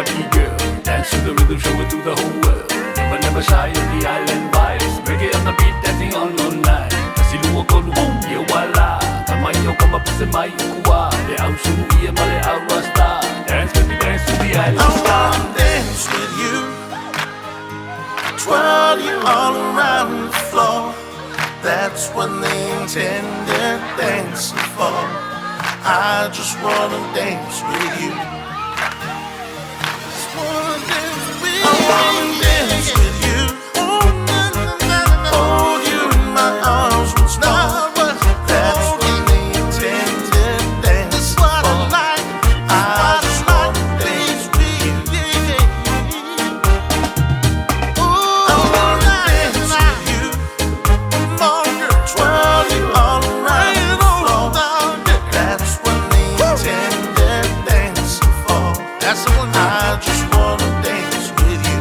party girl. Dance to the rhythm, show it to the whole world. Never shy of the island vibes. Reggae on the beat, dancing all night. Kasi luwa ko boom, yeah wala. Kamayo ka mapisa may kuwa. Le au sumuiya male au rasta. Dance with me, dance to the island I star. wanna dance with you, twirl you all around the floor. That's what they intended dancing for. I just wanna dance with you. I wanna dance with you. Hold you in my arms once more. That's what they intended dancing for. I just wanna dance with you. I wanna dance with you. Twirl you all around the floor. That's what they intended dancing for. I just wanna dance with you.